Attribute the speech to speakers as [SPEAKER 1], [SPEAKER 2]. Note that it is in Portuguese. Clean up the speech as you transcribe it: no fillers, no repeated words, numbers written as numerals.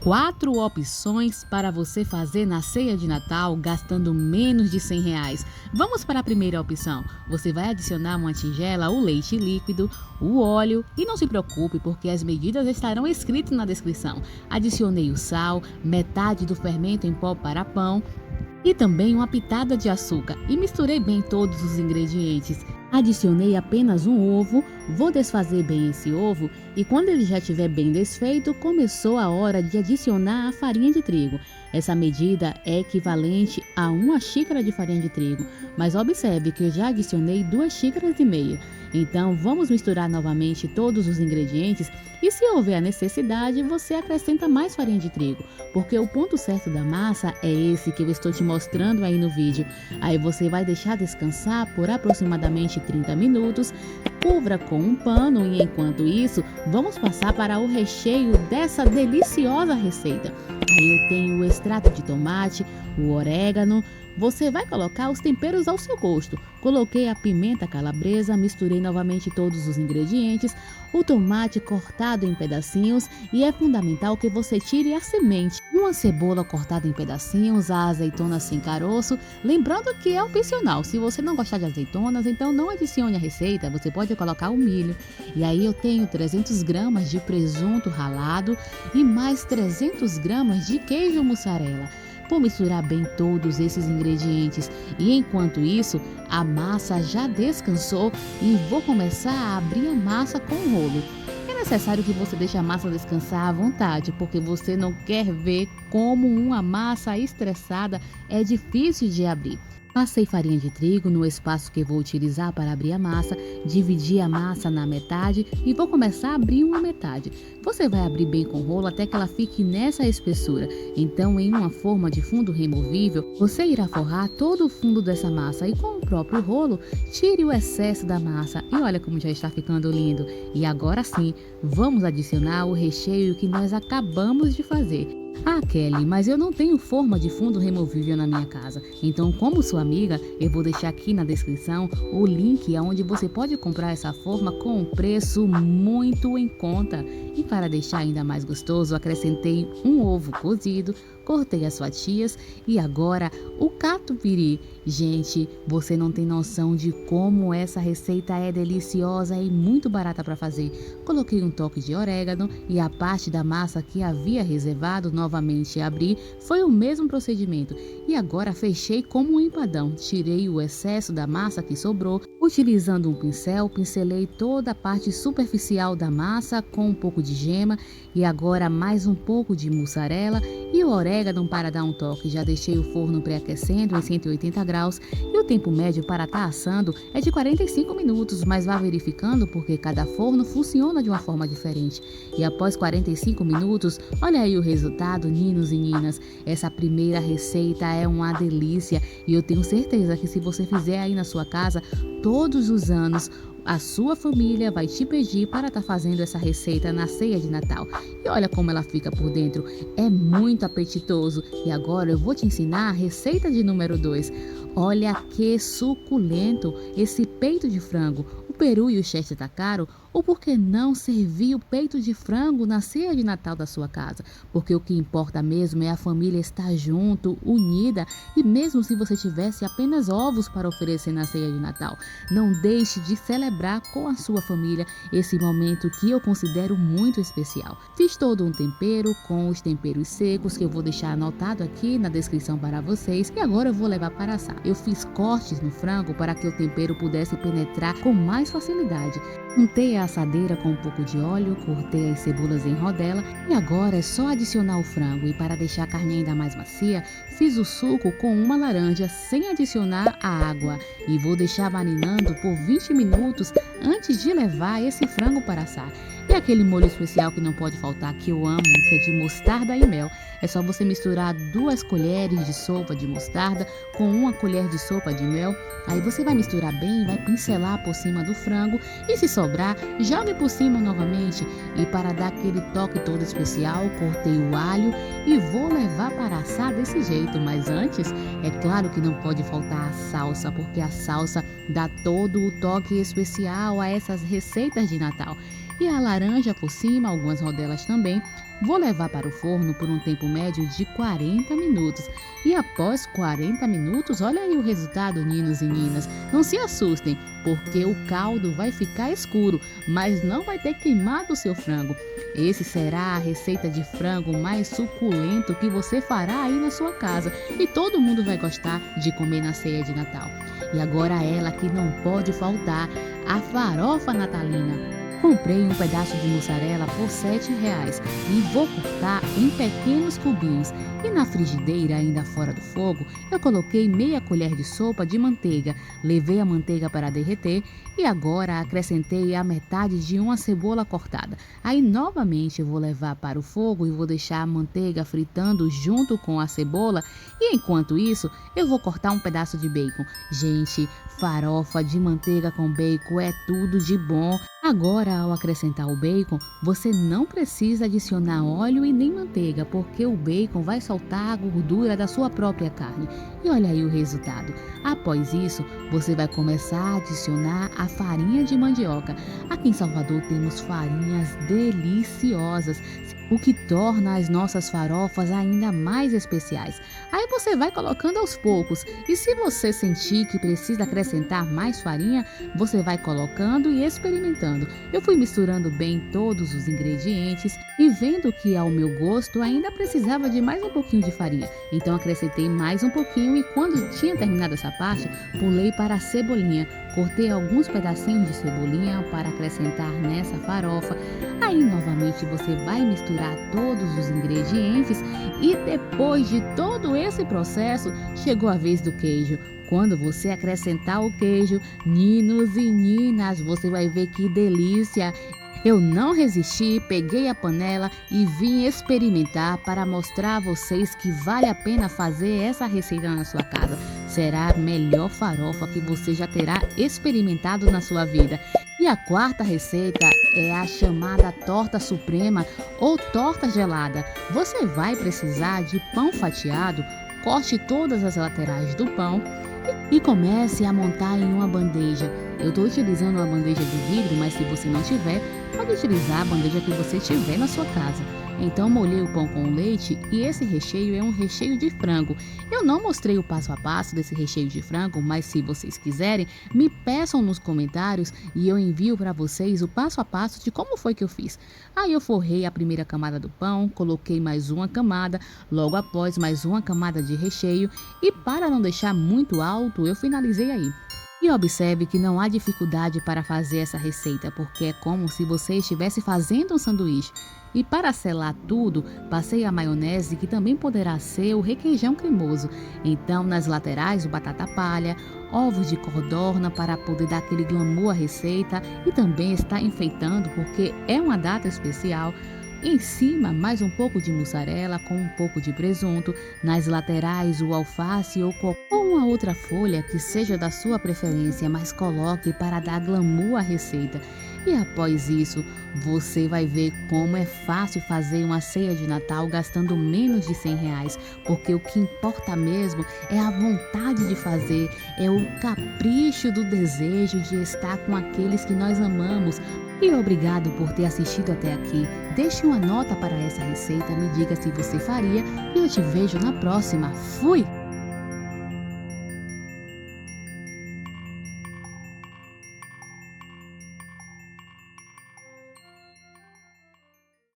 [SPEAKER 1] 4 opções para você fazer na ceia de Natal gastando menos de R$ 100. Vamos para a primeira opção. Você vai adicionar uma tigela, o leite líquido, o óleo e não se preocupe porque as medidas estarão escritas na descrição. Adicionei o sal, metade do fermento em pó para pão e também uma pitada de açúcar e misturei bem todos os ingredientes. Adicionei apenas um ovo, vou desfazer bem esse ovo e quando ele já estiver bem desfeito, começou a hora de adicionar a farinha de trigo. Essa medida é equivalente a 1 xícara de farinha de trigo, mas observe que eu já adicionei 2,5 xícaras. Então vamos misturar novamente todos os ingredientes e se houver a necessidade, você acrescenta mais farinha de trigo, porque o ponto certo da massa é esse que eu estou te mostrando aí no vídeo. Aí você vai deixar descansar por aproximadamente 30 minutos, cubra com um pano e enquanto isso, vamos passar para o recheio dessa deliciosa receita. Aí eu tenho o extrato de tomate, o orégano. Você vai colocar os temperos ao seu gosto. Coloquei a pimenta calabresa, misturei novamente todos os ingredientes, o tomate cortado em pedacinhos e é fundamental que você tire a semente. Uma cebola cortada em pedacinhos, a azeitona sem caroço, lembrando que é opcional. Se você não gostar de azeitonas, então não adicione a receita, você pode colocar o milho. E aí eu tenho 300 gramas de presunto ralado e mais 300 gramas de queijo mussarela. Vou misturar bem todos esses ingredientes e enquanto isso a massa já descansou e vou começar a abrir a massa com o rolo. É necessário que você deixe a massa descansar à vontade, porque você não quer ver como uma massa estressada é difícil de abrir. Passei farinha de trigo no espaço que vou utilizar para abrir a massa, dividi a massa na metade e vou começar a abrir uma metade. Você vai abrir bem com o rolo até que ela fique nessa espessura. Então, em uma forma de fundo removível, você irá forrar todo o fundo dessa massa e com o próprio rolo, tire o excesso da massa. E olha como já está ficando lindo. E agora sim, vamos adicionar o recheio que nós acabamos de fazer. Ah, Kelly, mas eu não tenho forma de fundo removível na minha casa. Então, como sua amiga, eu vou deixar aqui na descrição o link onde você pode comprar essa forma com um preço muito em conta. E para deixar ainda mais gostoso, acrescentei um ovo cozido, cortei as fatias e agora o catupiry. Gente, você não tem noção de como essa receita é deliciosa e muito barata para fazer. Coloquei um toque de orégano e a parte da massa que havia reservado novamente abri. Foi o mesmo procedimento. E agora fechei como um empadão. Tirei o excesso da massa que sobrou. Utilizando um pincel, pincelei toda a parte superficial da massa com um pouco de gema e agora mais um pouco de mussarela e o orégano para dar um toque. Já deixei o forno pré-aquecendo em 180 graus e o tempo médio para estar assando é de 45 minutos, mas vá verificando porque cada forno funciona de uma forma diferente. E após 45 minutos, olha aí o resultado, ninos e ninas. Essa primeira receita é uma delícia e eu tenho certeza que se você fizer aí na sua casa, todos os anos, a sua família vai te pedir para estar fazendo essa receita na ceia de Natal. E olha como ela fica por dentro, é muito apetitoso. E agora eu vou te ensinar a receita de número 2. Olha que suculento esse peito de frango. O peru e o chester tá caro, ou por que não servir o peito de frango na ceia de Natal da sua casa? Porque o que importa mesmo é a família estar junto, unida, e mesmo se você tivesse apenas ovos para oferecer na ceia de Natal, não deixe de celebrar com a sua família esse momento que eu considero muito especial. Fiz todo um tempero com os temperos secos que eu vou deixar anotado aqui na descrição para vocês e agora eu vou levar para assar. Eu fiz cortes no frango para que o tempero pudesse penetrar com mais facilidade. Untei a assadeira com um pouco de óleo, cortei as cebolas em rodela e agora é só adicionar o frango. E para deixar a carne ainda mais macia, fiz o suco com uma laranja sem adicionar a água e vou deixar marinando por 20 minutos antes de levar esse frango para assar. E aquele molho especial que não pode faltar, que eu amo, que é de mostarda e mel. É só você misturar 2 colheres de sopa de mostarda com 1 colher de sopa de mel. Aí você vai misturar bem, vai pincelar por cima do frango e se sobrar, jogue por cima novamente. E para dar aquele toque todo especial, cortei o alho e vou levar para assar desse jeito. Mas antes, é claro que não pode faltar a salsa, porque a salsa dá todo o toque especial a essas receitas de Natal. e a laranja por cima, algumas rodelas também. Vou levar para o forno por um tempo médio de 40 minutos. E após 40 minutos, olha aí o resultado, ninos e ninas. Não se assustem, porque o caldo vai ficar escuro, mas não vai ter queimado o seu frango. Esse será a receita de frango mais suculento que você fará aí na sua casa e todo mundo vai gostar de comer na ceia de Natal. E agora ela que não pode faltar, a farofa natalina. Comprei um pedaço de mussarela por R$ 7 e vou cortar em pequenos cubinhos. E na frigideira, ainda fora do fogo, eu coloquei meia colher de sopa de manteiga. Levei a manteiga para derreter e agora acrescentei a metade de uma cebola cortada. Aí novamente eu vou levar para o fogo e vou deixar a manteiga fritando junto com a cebola. E enquanto isso, eu vou cortar um pedaço de bacon. Gente, farofa de manteiga com bacon é tudo de bom. Agora, ao acrescentar o bacon, você não precisa adicionar óleo e nem manteiga, porque o bacon vai soltar a gordura da sua própria carne. E olha aí o resultado. Após isso, você vai começar a adicionar a farinha de mandioca. Aqui em Salvador temos farinhas deliciosas, o que torna as nossas farofas ainda mais especiais. Aí você vai colocando aos poucos e se você sentir que precisa acrescentar mais farinha, você vai colocando e experimentando. Eu fui misturando bem todos os ingredientes e vendo que ao meu gosto ainda precisava de mais um pouquinho de farinha. Então acrescentei mais um pouquinho e quando tinha terminado essa parte, pulei para a cebolinha. Cortei alguns pedacinhos de cebolinha para acrescentar nessa farofa. Aí novamente você vai misturar todos os ingredientes e depois de todo esse processo, chegou a vez do queijo. Quando você acrescentar o queijo, ninos e ninas, você vai ver que delícia! Eu não resisti, peguei a panela e vim experimentar para mostrar a vocês que vale a pena fazer essa receita na sua casa. Será a melhor farofa que você já terá experimentado na sua vida. E a quarta receita é a chamada torta suprema ou torta gelada. Você vai precisar de pão fatiado, corte todas as laterais do pão e comece a montar em uma bandeja. Eu estou utilizando uma bandeja de vidro, mas se você não tiver, pode utilizar a bandeja que você tiver na sua casa. Então molhei o pão com leite e esse recheio é um recheio de frango. Eu não mostrei o passo a passo desse recheio de frango, mas se vocês quiserem, me peçam nos comentários e eu envio para vocês o passo a passo de como foi que eu fiz. Aí eu forrei a primeira camada do pão, coloquei mais uma camada, logo após mais uma camada de recheio e para não deixar muito alto, eu finalizei aí. E observe que não há dificuldade para fazer essa receita, porque é como se você estivesse fazendo um sanduíche. E para selar tudo, passei a maionese, que também poderá ser o requeijão cremoso. Então, nas laterais, o batata palha, ovos de codorna para poder dar aquele glamour à receita e também está enfeitando, porque é uma data especial. Em cima, mais um pouco de mussarela com um pouco de presunto. Nas laterais, o alface ou uma outra folha que seja da sua preferência, mas coloque para dar glamour à receita. E após isso, você vai ver como é fácil fazer uma ceia de Natal gastando menos de R$ 100, porque o que importa mesmo é a vontade de fazer, é o capricho do desejo de estar com aqueles que nós amamos. E obrigado por ter assistido até aqui. Deixe uma nota para essa receita, me diga se você faria e eu te vejo na próxima. Fui!